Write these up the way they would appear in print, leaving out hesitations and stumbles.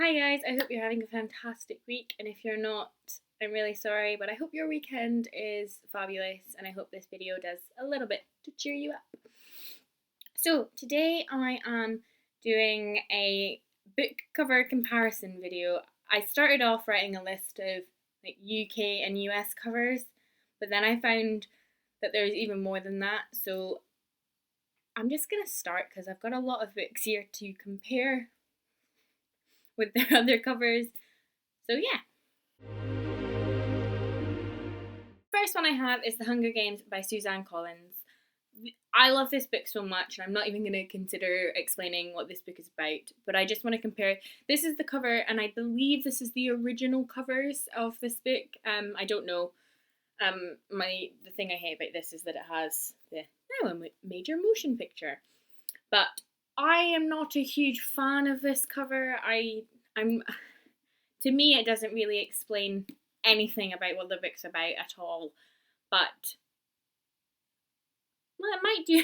Hi guys, I hope you're having a fantastic week, and if you're not, I'm really sorry, but I hope your weekend is fabulous, and I hope this video does a little bit to cheer you up. So today I am doing a book cover comparison video. I started off writing a list of like UK and US covers, but then I found that there's even more than that, so I'm just gonna start because I've got a lot of books here to compare with their other covers. So yeah. First one I have is The Hunger Games by Suzanne Collins. I love this book so much, and I'm not even going to consider explaining what this book is about, but I just want to compare. This is the cover, and I believe this is the original covers of this book. I don't know. The thing I hate about this is that it has the now a major motion picture, but I am not a huge fan of this cover. I'm to me it doesn't really explain anything about what the book's about at all, but well, it might do.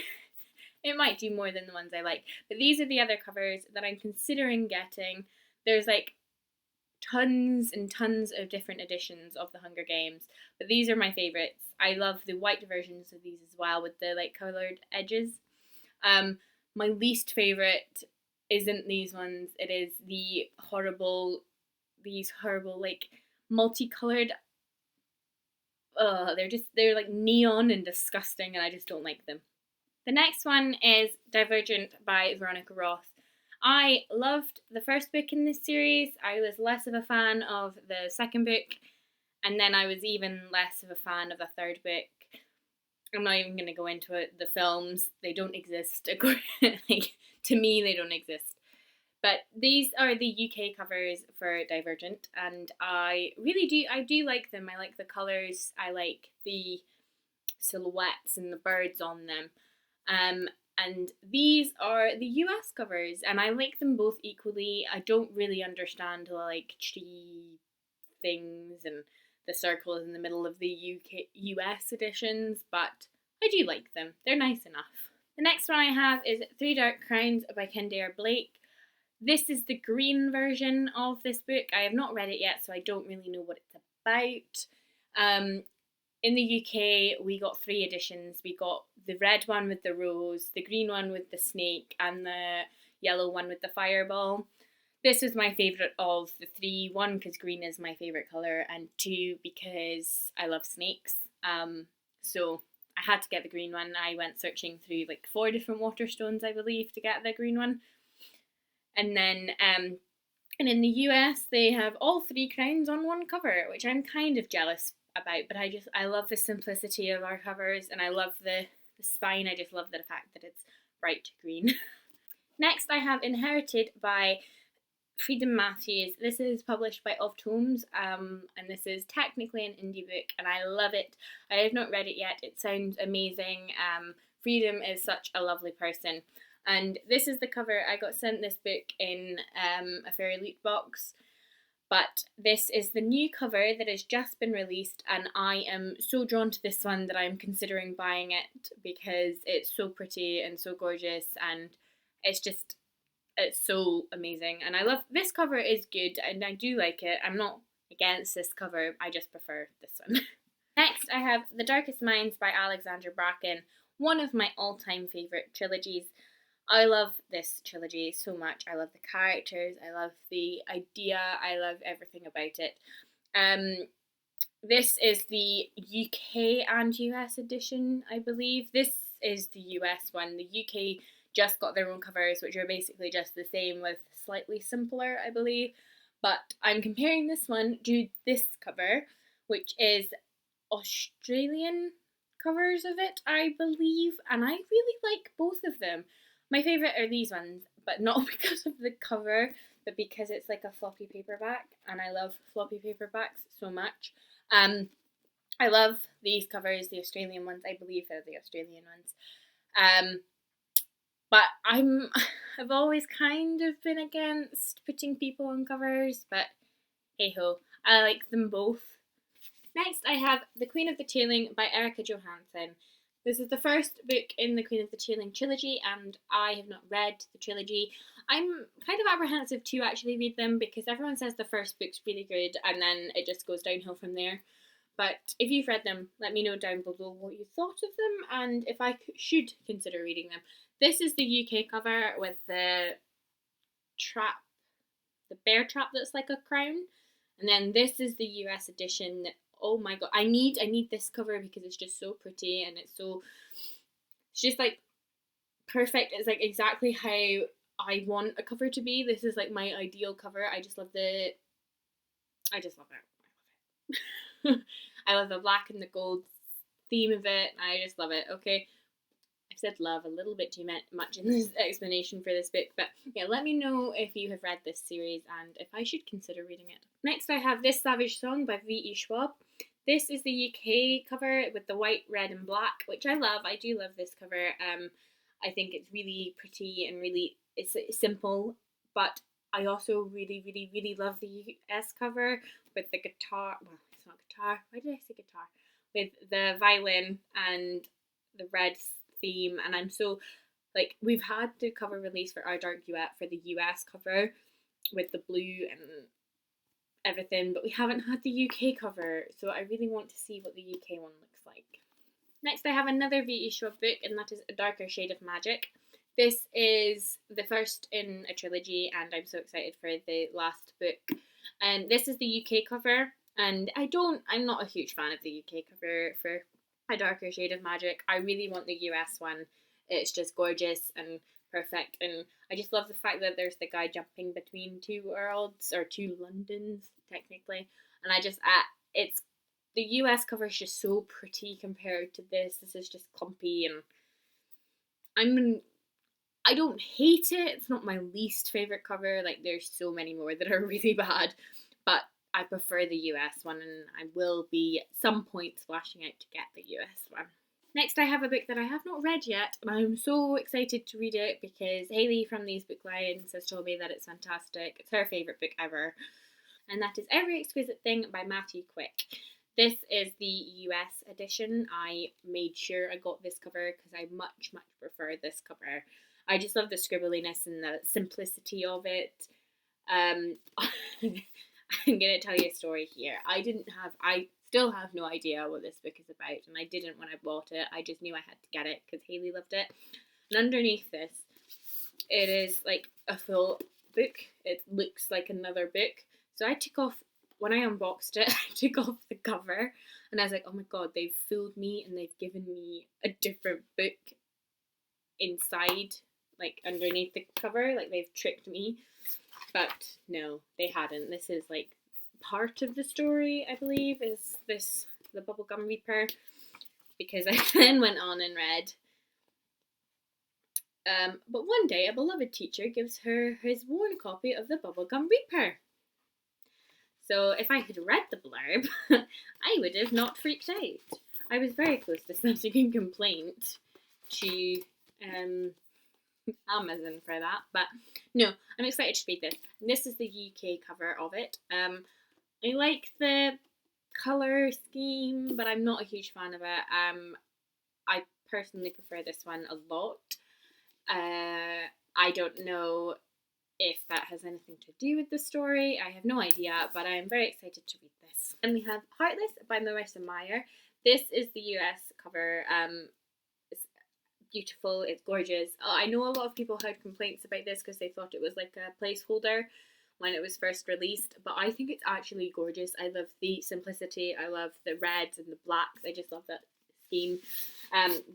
It might do more than the ones I like. But these are the other covers that I'm considering getting. There's like tons and tons of different editions of the Hunger Games, but these are my favorites. I love the white versions of these as well with the like colored edges. My least favorite isn't these ones. It is these horrible like multicolored. They're like neon and disgusting, and I just don't like them. The next one is Divergent by Veronica Roth. I loved the first book in this series. I was less of a fan of the second book, and then I was even less of a fan of the third book. I'm not even going to go into it. The films, they don't exist. Like, to me, they don't exist. But these are the UK covers for Divergent, and I do like them. I like the colours, I like the silhouettes and the birds on them. And these are the US covers, and I like them both equally. I don't really understand the like tree things and the circles in the middle of the US editions, but I do like them. They're nice enough. The next one I have is Three Dark Crowns by Kendare Blake. This is the green version of this book. I have not read it yet, so I don't really know what it's about. In the UK, we got three editions. We got the red one with the rose, the green one with the snake, and the yellow one with the fireball. This was my favourite of the three. One, because green is my favourite colour, and two, because I love snakes. So I had to get the green one. I went searching through like 4 different Waterstones, I believe, to get the green one. And then and in the US, they have all three crowns on one cover, which I'm kind of jealous about, but I love the simplicity of our covers, and I love the spine. I just love the fact that it's bright green. Next, I have Inherited by Freedom Matthews. This is published by Of Tomes, and this is technically an indie book, and I love it. I have not read it yet. It sounds amazing. Freedom is such a lovely person. And this is the cover. I got sent this book in a fairy loot box, but this is the new cover that has just been released, and I am so drawn to this one that I'm considering buying it because it's so pretty and so gorgeous, and it's so amazing. And I love this cover is good, and I do like it. I'm not against this cover, I just prefer this one. Next, I have The Darkest Minds by Alexandra Bracken, one of my all-time favourite trilogies. I love this trilogy so much. I love the characters, I love the idea, I love everything about it. This is the UK and US edition, I believe. This is the US one. The UK just got their own covers, which are basically just the same with slightly simpler, I believe. But I'm comparing this one to this cover, which is Australian covers of it, I believe, and I really like both of them. My favourite are these ones, but not because of the cover, but because it's like a floppy paperback, and I love floppy paperbacks so much. I love these covers, the Australian ones. I believe they're the Australian ones. But I've always kind of been against putting people on covers, but hey ho, I like them both. Next, I have The Queen of the Tailing by Erica Johansson. This is the first book in the Queen of the Changeling trilogy, and I have not read the trilogy. I'm kind of apprehensive to actually read them because everyone says the first book's really good and then it just goes downhill from there. But if you've read them, let me know down below what you thought of them and if I should consider reading them. This is the UK cover with the trap, the bear trap that's like a crown, and then this is the US edition. Oh my god, I need this cover because it's just so pretty and it's just like perfect. It's like exactly how I want a cover to be. This is like my ideal cover. I just love it. I love it. I love the black and the gold theme of it. I just love it. Okay, I've said love a little bit too much in this explanation for this book, but yeah, let me know if you have read this series and if I should consider reading it. Next, I have This Savage Song by V.E. Schwab. This is the UK cover with the white, red, and black, which I love. I do love this cover. I think it's really pretty and it's simple, but I also really, really, really love the US cover with the guitar. Well, it's not guitar. Why did I say guitar? With the violin and the red theme, and I'm so like, we've had the cover release for Our Dark Duet for the US cover with the blue and everything, but we haven't had the UK cover, so I really want to see what the UK one looks like. Next, I have another V.E. Schwab book, and that is A Darker Shade of Magic. This is the first in a trilogy, and I'm so excited for the last book. And this is the UK cover, and I'm not a huge fan of the UK cover for A Darker Shade of Magic. I really want the US one. It's just gorgeous and perfect, and I just love the fact that there's the guy jumping between two worlds, or two Londons technically, and it's the US cover is just so pretty compared to this. This is just clumpy, and I don't hate it. It's not my least favorite cover. Like, there's so many more that are really bad, but I prefer the US one, and I will be at some point splashing out to get the US one. Next, I have a book that I have not read yet, and I'm so excited to read it because Hayley from These Book Lions has told me that it's fantastic. It's her favourite book ever, and that is Every Exquisite Thing by Matthew Quick. This is the US edition. I made sure I got this cover because I much, much prefer this cover. I just love the scribbliness and the simplicity of it. I'm going to tell you a story here. I still have no idea what this book is about, and I didn't when I bought it. I just knew I had to get it because Hayley loved it. And underneath this, it is like a full book. It looks like another book. So when I unboxed it, I took off the cover, and I was like, oh my god, they've fooled me and they've given me a different book inside, like underneath the cover. Like, they've tricked me. But no, they hadn't. This is like part of the story, I believe, is this the Bubblegum Reaper, because I then went on and read. But one day, a beloved teacher gives her his worn copy of the Bubblegum Reaper. So if I had read the blurb, I would have not freaked out. I was very close to submitting a complaint to Amazon for that, but no, I'm excited to read this. This is the UK cover of it. I like the colour scheme, but I'm not a huge fan of it. I personally prefer this one a lot. I don't know if that has anything to do with the story. I have no idea, but I am very excited to read this. And we have Heartless by Marissa Meyer. This is the US cover. It's beautiful, it's gorgeous. I know a lot of people had complaints about this because they thought it was like a placeholder when it was first released, but I think it's actually gorgeous. I love the simplicity, I love the reds and the blacks, I just love that scheme.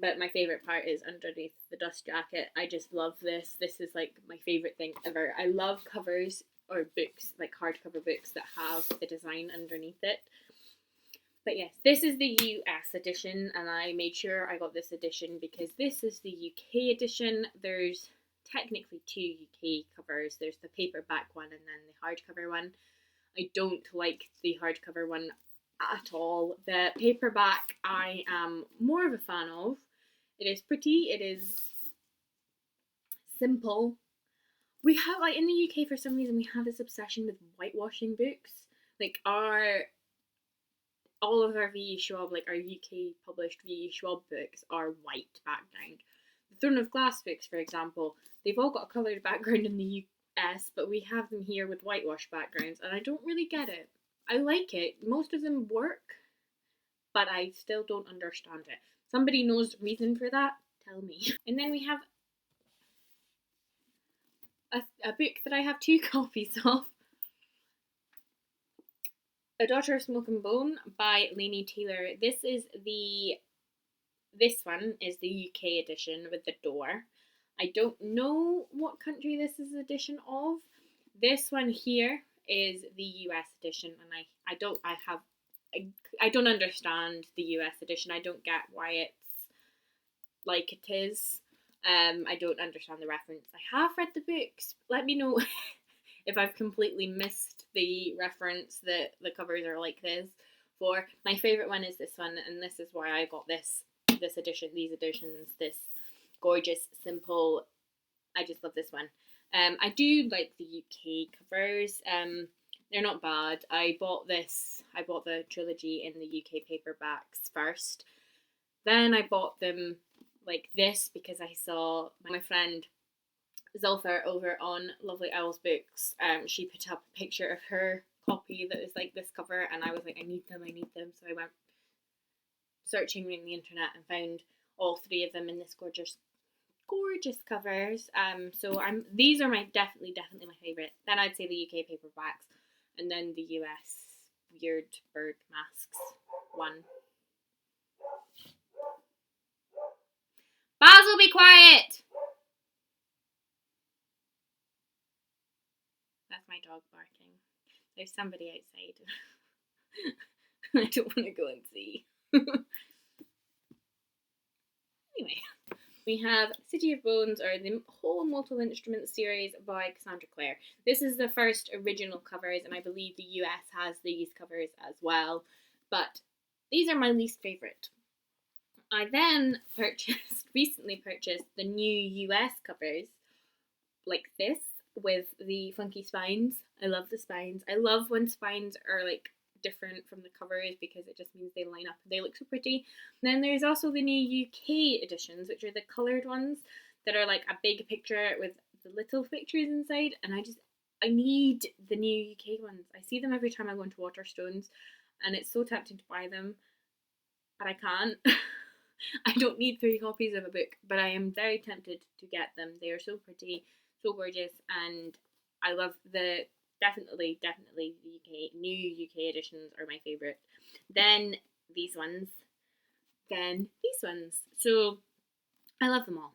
But my favourite part is underneath the dust jacket. I just love this. This is like my favourite thing ever. I love covers or books, like hardcover books that have the design underneath it. But yes, this is the US edition, and I made sure I got this edition because this is the UK edition. There's technically two UK covers. There's the paperback one and then the hardcover one. I don't like the hardcover one at all. The paperback I am more of a fan of. It is pretty, it is simple. We have, like, in the UK, for some reason, we have this obsession with whitewashing books. Like, all of our V.E. Schwab, like our UK published V.E. Schwab books, are white background. The Throne of Glass books, for example, they've all got a coloured background in the US, but we have them here with whitewash backgrounds, and I don't really get it. I like it. Most of them work, but I still don't understand it. Somebody knows the reason for that? Tell me. And then we have a book that I have 2 copies of. A Daughter of Smoke and Bone by Laini Taylor. This one is the UK edition with the door. I don't know what country this is edition of. This one here is the US edition, and I don't understand the US edition. I don't get why it's like it is. I don't understand the reference. I have read the books. Let me know if I've completely missed the reference that the covers are like this. For my favorite one is this one, and this is why I got this edition, these editions, this gorgeous, simple. I just love this one. I do like the UK covers. They're not bad. I bought the trilogy in the UK paperbacks first. Then I bought them like this because I saw my friend Zulfa over on Lovely Owls Books. She put up a picture of her copy that was like this cover, and I was like, I need them. So I went searching on the internet and found all 3 of them in this gorgeous covers. So these are definitely my favorite. Then I'd say the UK paperbacks, and then the US weird bird masks one. Basil, be quiet! That's my dog barking. There's somebody outside. I don't want to go and see. Anyway, we have City of Bones, or the whole Mortal Instruments series by Cassandra Clare. This is the first original covers, and I believe the US has these covers as well. But these are my least favourite. I then recently purchased the new US covers, like this, with the funky spines. I love the spines. I love when spines are like different from the covers because it just means they line up and they look so pretty. And then there's also the new UK editions, which are the coloured ones that are like a big picture with the little pictures inside, and I need the new UK ones. I see them every time I go into Waterstones, and it's so tempting to buy them, but I can't. I don't need 3 copies of a book, but I am very tempted to get them. They are so pretty, so gorgeous, and I love definitely the new UK editions are my favourite. Then these ones. So I love them all.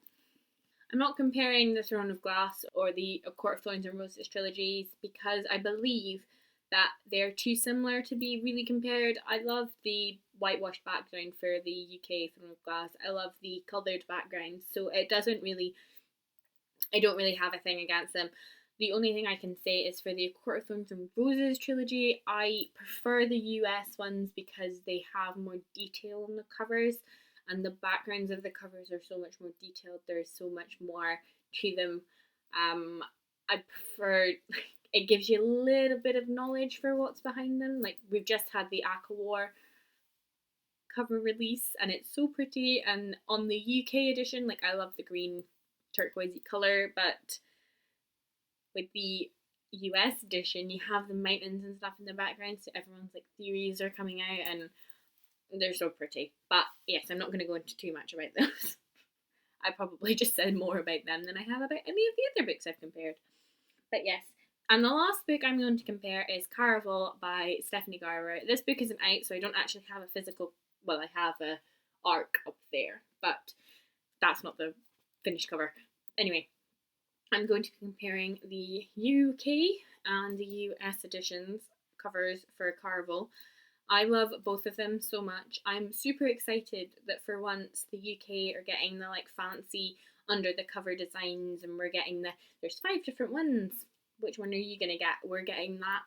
I'm not comparing the Throne of Glass or the A Court of Thorns and Roses trilogies because I believe that they're too similar to be really compared. I love the whitewashed background for the UK Throne of Glass. I love the coloured background, so I don't really have a thing against them. The only thing I can say is for the Court of Thorns and Roses trilogy, I prefer the US ones because they have more detail on the covers, and the backgrounds of the covers are so much more detailed. There's so much more to them. I prefer it gives you a little bit of knowledge for what's behind them. Like we've just had the ACOWAR cover release, and it's so pretty. And on the UK edition, like I love the green turquoisey color, but with the US edition, you have the mountains and stuff in the background, so everyone's like theories are coming out, and they're so pretty. But yes, I'm not going to go into too much about those. I probably just said more about them than I have about any of the other books I've compared. But yes, and the last book I'm going to compare is Caraval by Stephanie Garber. This book isn't out, so I don't actually have a physical. Well, I have a arc up there, but that's not the finished cover. Anyway, I'm going to be comparing the UK and the US editions covers for Caraval. I love both of them so much. I'm super excited that for once the UK are getting the like fancy under the cover designs, and we're getting there's 5 different ones. Which one are you gonna get? We're getting that,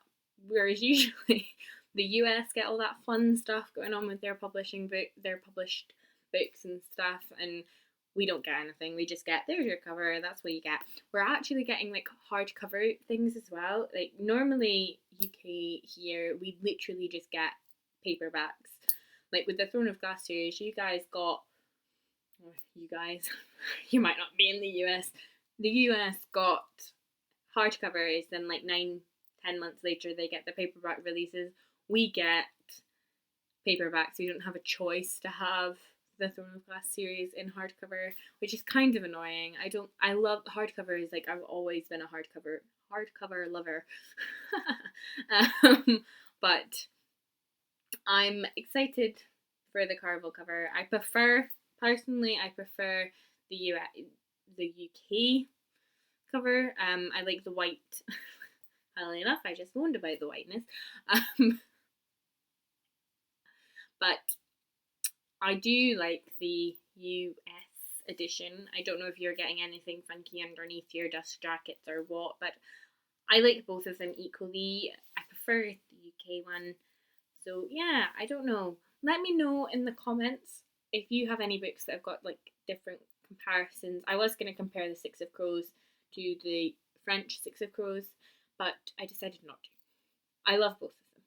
whereas usually the US get all that fun stuff going on with their published books and stuff, and we don't get anything. We just get, there's your cover, that's what you get. We're actually getting like hardcover things as well. Like normally UK here, we literally just get paperbacks. Like with the Throne of Glass series, you guys, you might not be in the US. The US got hardcovers, then like 9-10 months later they get the paperback releases. We get paperbacks. We don't have a choice to have the Throne of Glass series in hardcover, which is kind of annoying. I love hardcovers. Like, I've always been a hardcover lover. But I'm excited for the Carvel cover. Personally I prefer the UK cover. I like the white. Funnily enough, I just learned about the whiteness. But I do like the US edition. I don't know if you're getting anything funky underneath your dust jackets or what, but I like both of them equally. I prefer the UK one. So yeah, I don't know. Let me know in the comments if you have any books that have got like different comparisons. I was going to compare the Six of Crows to the French Six of Crows, but I decided not to. I love both of them.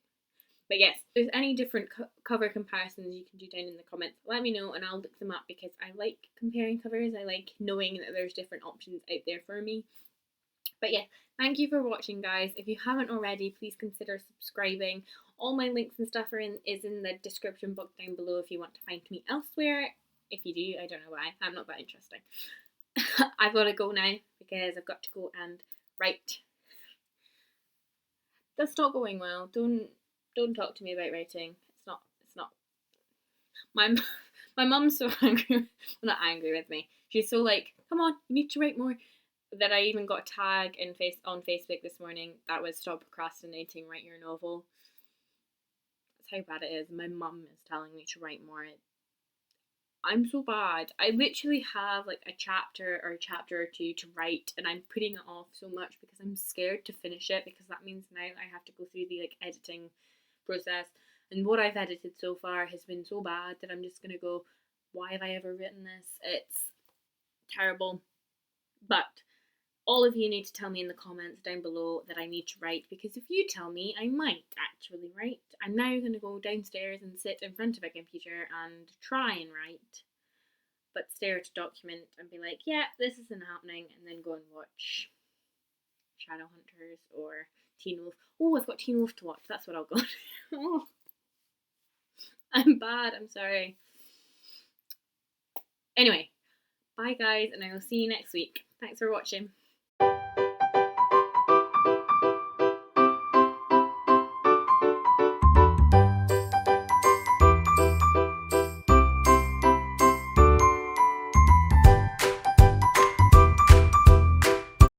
But yes, if there's any different cover comparisons you can do down in the comments, let me know and I'll look them up because I like comparing covers. I like knowing that there's different options out there for me. But yeah, thank you for watching, guys. If you haven't already, please consider subscribing. All my links and stuff is in the description box down below if you want to find me elsewhere. If you do, I don't know why. I'm not that interesting. I've got to go now because I've got to go and write. That's not going well. Don't talk to me about writing. It's not. My mum's so angry. Not angry with me. She's so like, come on, you need to write more. That I even got a tag on Facebook this morning that was stop procrastinating, write your novel. That's how bad it is. My mum is telling me to write more. I'm so bad. I literally have like a chapter or two to write, and I'm putting it off so much because I'm scared to finish it, because that means now I have to go through the like editing process, and what I've edited so far has been so bad that I'm just gonna go, why have I ever written this? It's terrible. But all of you need to tell me in the comments down below that I need to write, because if you tell me, I might actually write. I'm now going to go downstairs and sit in front of a computer and try and write, but stare at a document and be like, yeah, this isn't happening, and then go and watch Shadowhunters or Teen Wolf. Oh, I've got Teen Wolf to watch. That's what I'll go to. I'm bad. I'm sorry. Anyway, bye guys, and I will see you next week. Thanks for watching.